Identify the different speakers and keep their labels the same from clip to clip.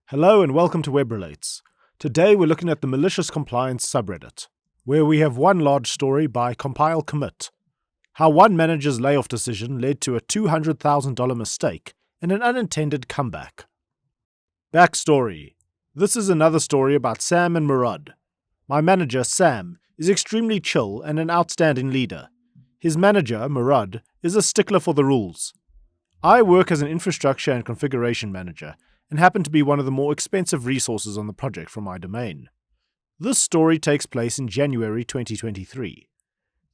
Speaker 1: Hello and welcome to Web Relates. Today we're looking at the Malicious Compliance subreddit, where we have one large story by Compile Commit. How one manager's layoff decision led to a $200,000 mistake and an unintended comeback. Backstory. This is another story about Sam and Murad. My manager, Sam, is extremely chill and an outstanding leader. His manager, Murad, is a stickler for the rules. I work as an infrastructure and configuration manager, and happen to be one of the more expensive resources on the project from my domain. This story takes place in January 2023.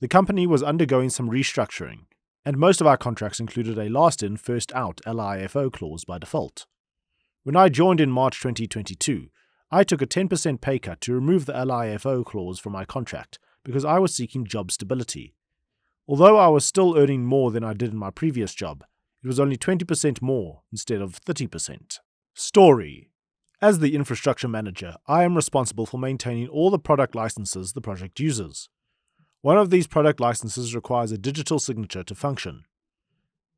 Speaker 1: The company was undergoing some restructuring, and most of our contracts included a last-in, first-out LIFO clause by default. When I joined in March 2022, I took a 10% pay cut to remove the LIFO clause from my contract because I was seeking job stability. Although I was still earning more than I did in my previous job, it was only 20% more instead of 30%. Story. As the infrastructure manager, I am responsible for maintaining all the product licenses the project uses. One of these product licenses requires a digital signature to function.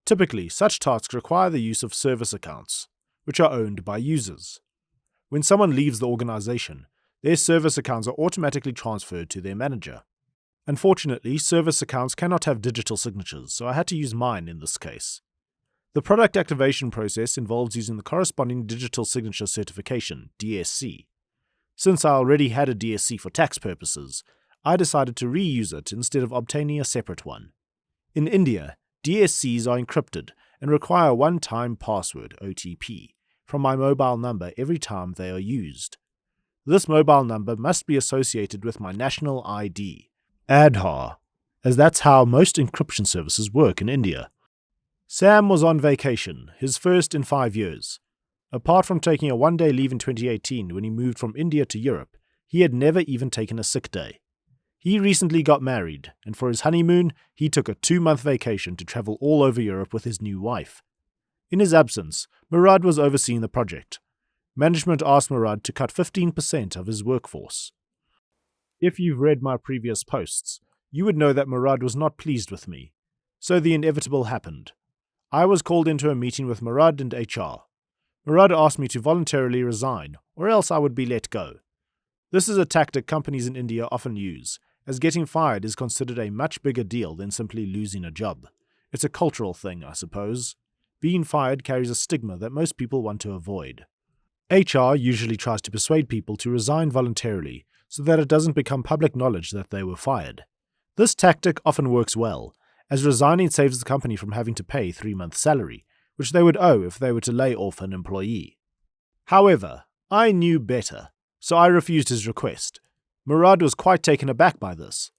Speaker 1: Typically, such tasks require the use of service accounts, which are owned by users. When someone leaves the organization, their service accounts are automatically transferred to their manager. Unfortunately, service accounts cannot have digital signatures, so I had to use mine in this case. The product activation process involves using the corresponding digital signature certification, DSC. Since I already had a DSC for tax purposes, I decided to reuse it instead of obtaining a separate one. In India, DSCs are encrypted and require a one-time password, OTP, from my mobile number every time they are used. This mobile number must be associated with my national ID, Aadhaar, as that's how most encryption services work in India. Sam was on vacation, his first in 5 years. Apart from taking a one-day leave in 2018 when he moved from India to Europe, he had never even taken a sick day. He recently got married, and for his honeymoon, he took a 2-month vacation to travel all over Europe with his new wife. In his absence, Murad was overseeing the project. Management asked Murad to cut 15% of his workforce. If you've read my previous posts, you would know that Murad was not pleased with me. So the inevitable happened. I was called into a meeting with Murad and HR. Murad asked me to voluntarily resign, or else I would be let go. This is a tactic companies in India often use, as getting fired is considered a much bigger deal than simply losing a job. It's a cultural thing, I suppose. Being fired carries a stigma that most people want to avoid. HR usually tries to persuade people to resign voluntarily so that it doesn't become public knowledge that they were fired. This tactic often works well, as resigning saves the company from having to pay 3-month salary, which they would owe if they were to lay off an employee. However, I knew better, so I refused his request. Murad was quite taken aback by this.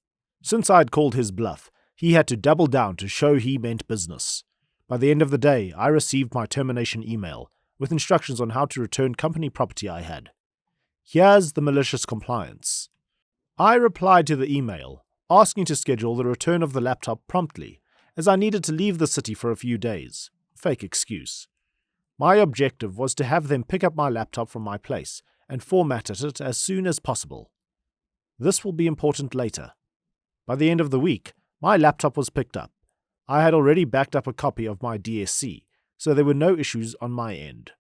Speaker 1: Since I had called his bluff, he had to double down to show he meant business. By the end of the day, I received my termination email, with instructions on how to return company property I had. Here's the malicious compliance. I replied to the email, asking to schedule the return of the laptop promptly, as I needed to leave the city for a few days. Fake excuse. My objective was to have them pick up my laptop from my place and format it as soon as possible. This will be important later. By the end of the week, my laptop was picked up. I had already backed up a copy of my DSC, so there were no issues on my end.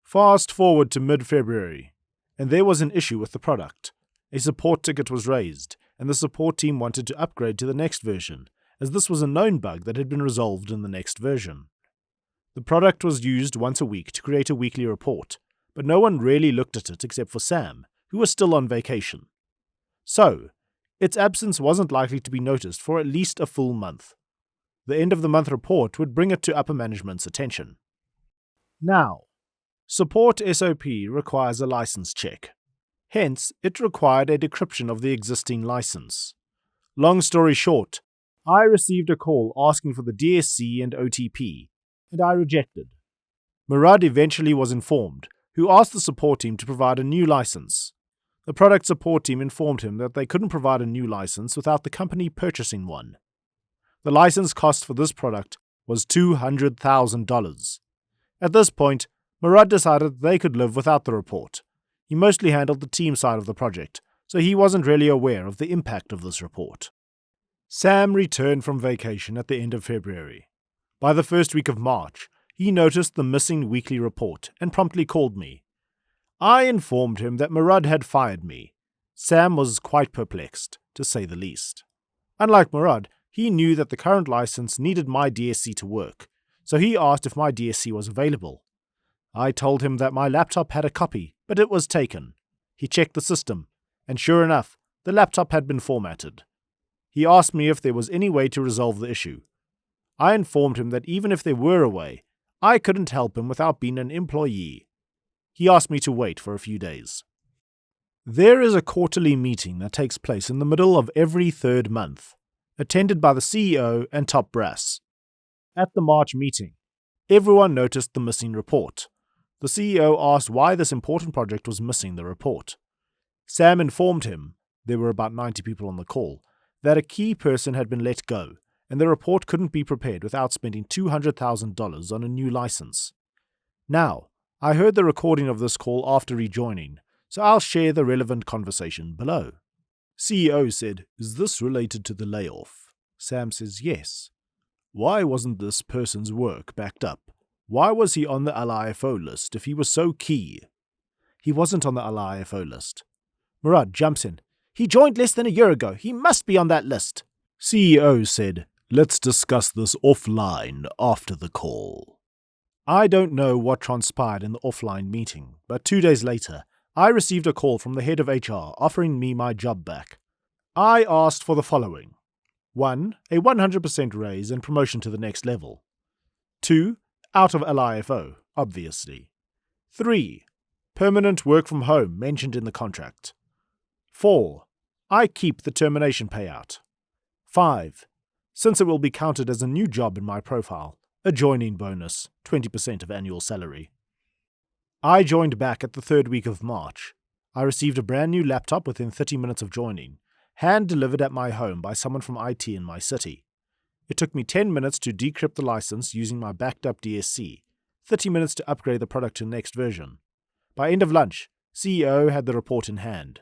Speaker 1: Fast forward to mid-February, and there was an issue with the product. A support ticket was raised, and the support team wanted to upgrade to the next version, as this was a known bug that had been resolved in the next version. The product was used once a week to create a weekly report, but no one really looked at it except for Sam, who was still on vacation. So, its absence wasn't likely to be noticed for at least a full month. The end-of-the-month report would bring it to upper management's attention. Now, support SOP requires a license check. Hence, it required a decryption of the existing license. Long story short, I received a call asking for the DSC and OTP, and I rejected. Murad eventually was informed, who asked the support team to provide a new license. The product support team informed him that they couldn't provide a new license without the company purchasing one. The license cost for this product was $200,000. At this point, Murad decided they could live without the report. He mostly handled the team side of the project, so he wasn't really aware of the impact of this report. Sam returned from vacation at the end of February. By the first week of March, he noticed the missing weekly report and promptly called me. I informed him that Murad had fired me. Sam was quite perplexed, to say the least. Unlike Murad, he knew that the current license needed my DSC to work, so he asked if my DSC was available. I told him that my laptop had a copy, but it was taken. He checked the system, and sure enough, the laptop had been formatted. He asked me if there was any way to resolve the issue. I informed him that even if there were a way, I couldn't help him without being an employee. He asked me to wait for a few days. There is a quarterly meeting that takes place in the middle of every third month, attended by the CEO and top brass. At the March meeting, everyone noticed the missing report. The CEO asked why this important project was missing the report. Sam informed him, there were about 90 people on the call, that a key person had been let go, and the report couldn't be prepared without spending $200,000 on a new license. Now, I heard the recording of this call after rejoining, so I'll share the relevant conversation below. CEO said, "Is this related to the layoff?" Sam says, "Yes." "Why wasn't this person's work backed up? Why was he on the LIFO list if he was so key?" "He wasn't on the LIFO list." Murad jumps in. "He joined less than a year ago. He must be on that list." CEO said, "Let's discuss this offline after the call." I don't know what transpired in the offline meeting, but 2 days later, I received a call from the head of HR offering me my job back. I asked for the following. 1. A 100% raise and promotion to the next level. 2. Out of LIFO, obviously. 3. Permanent work from home mentioned in the contract. 4. I keep the termination payout. 5. Since it will be counted as a new job in my profile, a joining bonus, 20% of annual salary. I joined back at the 3rd week of March. I received a brand new laptop within 30 minutes of joining, hand-delivered at my home by someone from IT in my city. It took me 10 minutes to decrypt the license using my backed-up DSC, 30 minutes to upgrade the product to the next version. By end of lunch, CEO had the report in hand.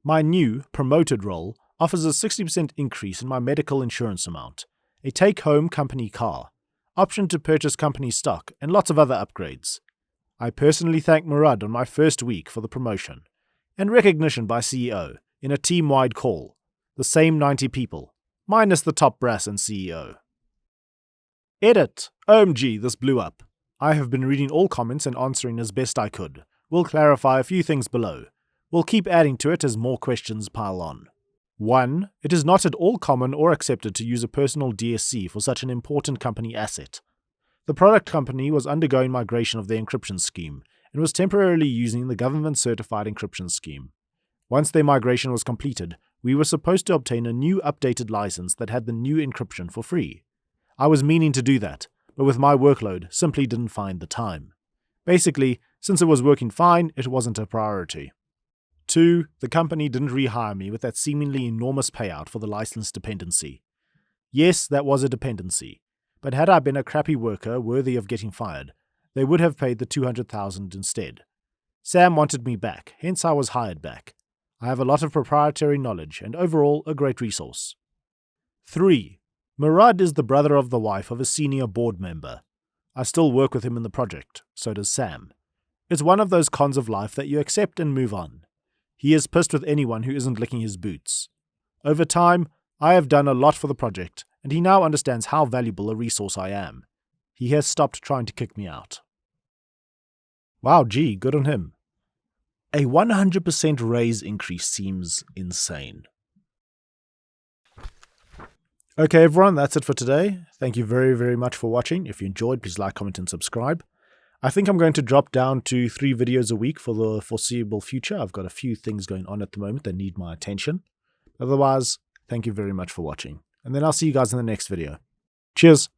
Speaker 1: My new, promoted role offers a 60% increase in my medical insurance amount, a take-home company car, option to purchase company stock, and lots of other upgrades. I personally thank Murad on my first week for the promotion, and recognition by CEO in a team-wide call, the same 90 people, minus the top brass and CEO. Edit. OMG, this blew up. I have been reading all comments and answering as best I could. We'll clarify a few things below. We'll keep adding to it as more questions pile on. 1. It is not at all common or accepted to use a personal DSC for such an important company asset. The product company was undergoing migration of their encryption scheme and was temporarily using the government-certified encryption scheme. Once their migration was completed, we were supposed to obtain a new updated license that had the new encryption for free. I was meaning to do that, but with my workload, simply didn't find the time. Basically, since it was working fine, it wasn't a priority. 2. The company didn't rehire me with that seemingly enormous payout for the license dependency. Yes, that was a dependency, but had I been a crappy worker worthy of getting fired, they would have paid the $200,000 instead. Sam wanted me back, hence I was hired back. I have a lot of proprietary knowledge and overall a great resource. 3. Murad is the brother of the wife of a senior board member. I still work with him in the project, so does Sam. It's one of those cons of life that you accept and move on. He is pissed with anyone who isn't licking his boots. Over time, I have done a lot for the project, and he now understands how valuable a resource I am. He has stopped trying to kick me out. Wow, gee, good on him. A 100% raise increase seems insane. Okay, everyone, that's it for today. Thank you very, very much for watching. If you enjoyed, please like, comment, and subscribe. I think I'm going to drop down to 3 videos a week for the foreseeable future. I've got a few things going on at the moment that need my attention. Otherwise, thank you very much for watching. And then I'll see you guys in the next video. Cheers!